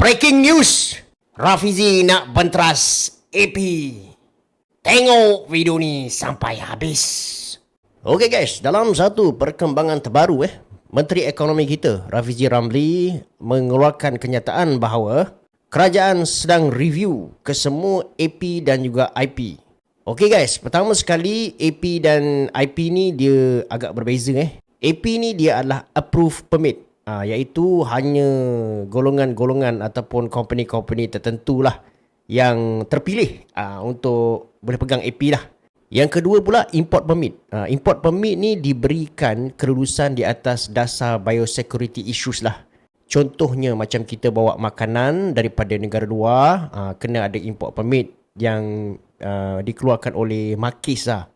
Breaking news. Rafizi nak benteras AP. Tengok video ni sampai habis. Okey guys, dalam satu perkembangan terbaru Menteri Ekonomi kita, Rafizi Ramli, mengeluarkan kenyataan bahawa kerajaan sedang review kesemua AP dan juga IP. Okey guys, pertama sekali AP dan IP ni dia agak berbeza AP ni dia adalah approved permit. Iaitu hanya golongan-golongan ataupun company-company tertentu lah yang terpilih untuk boleh pegang AP lah. Yang kedua pula import permit. Import permit ni diberikan kelulusan di atas dasar biosecurity issues lah. Contohnya macam kita bawa makanan daripada negara luar, kena ada import permit yang dikeluarkan oleh Makis lah.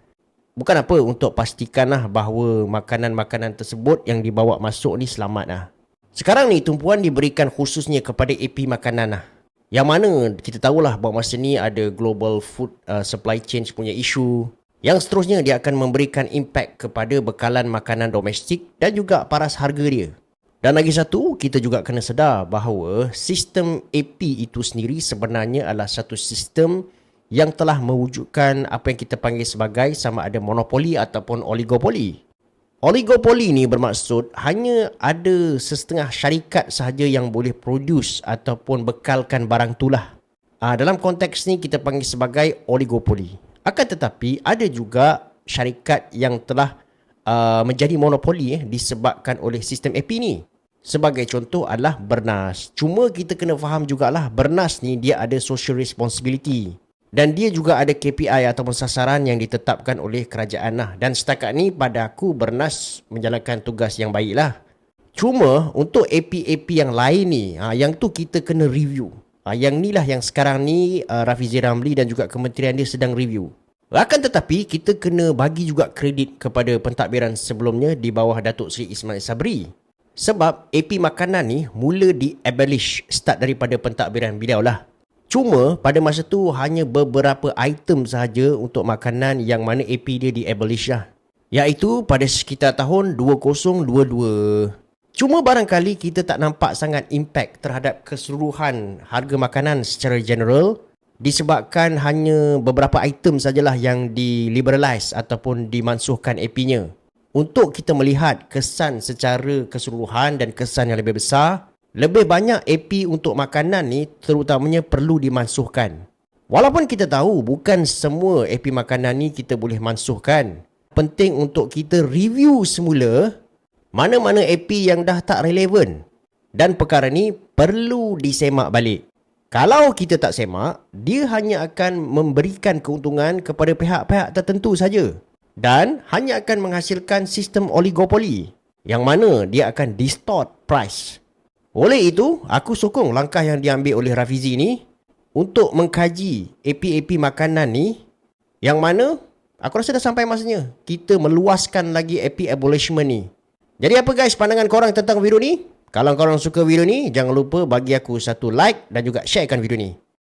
Bukan apa, untuk pastikan lah bahawa makanan-makanan tersebut yang dibawa masuk ni selamat lah. Sekarang ni tumpuan diberikan khususnya kepada AP makanan lah. Yang mana kita tahulah bahawa masa ni ada global food supply chain punya isu. Yang seterusnya dia akan memberikan impact kepada bekalan makanan domestik dan juga paras harga dia. Dan lagi satu, kita juga kena sedar bahawa sistem AP itu sendiri sebenarnya adalah satu sistem yang telah mewujudkan apa yang kita panggil sebagai sama ada monopoli ataupun oligopoli. Oligopoli ni bermaksud hanya ada sesetengah syarikat sahaja yang boleh produce ataupun bekalkan barang itulah. Dalam konteks ni kita panggil sebagai oligopoli. Akan tetapi ada juga syarikat yang telah menjadi monopoli disebabkan oleh sistem AP ni. Sebagai contoh adalah Bernas. Cuma kita kena faham jugalah Bernas ni dia ada social responsibility. Dan dia juga ada KPI ataupun sasaran yang ditetapkan oleh kerajaan lah. Dan setakat ni pada aku Bernas menjalankan tugas yang baik lah. Cuma untuk AP-AP yang lain ni, yang tu kita kena review. Yang ni lah yang sekarang ni Rafizi Ramli dan juga kementerian dia sedang review. Akan tetapi kita kena bagi juga kredit kepada pentadbiran sebelumnya di bawah Datuk Seri Ismail Sabri. Sebab AP makanan ni mula di-abolish start daripada pentadbiran beliau lah. Cuma pada masa tu hanya beberapa item sahaja untuk makanan yang mana AP dia di-abolish lah. Iaitu pada sekitar tahun 2022. Cuma barangkali kita tak nampak sangat impact terhadap keseluruhan harga makanan secara general disebabkan hanya beberapa item sajalah yang di-liberalize ataupun dimansuhkan AP-nya. Untuk kita melihat kesan secara keseluruhan dan kesan yang lebih besar, lebih banyak AP untuk makanan ni terutamanya perlu dimansuhkan. Walaupun kita tahu bukan semua AP makanan ni kita boleh mansuhkan. Penting untuk kita review semula mana-mana AP yang dah tak relevan. Dan perkara ni perlu disemak balik. Kalau kita tak semak, dia hanya akan memberikan keuntungan kepada pihak-pihak tertentu saja. Dan hanya akan menghasilkan sistem oligopoli yang mana dia akan distort price. Oleh itu, aku sokong langkah yang diambil oleh Rafizi ni untuk mengkaji AP-AP makanan ni yang mana aku rasa dah sampai masanya kita meluaskan lagi AP abolishment ni. Jadi apa guys pandangan korang tentang video ni? Kalau korang suka video ni, jangan lupa bagi aku satu like dan juga sharekan video ni.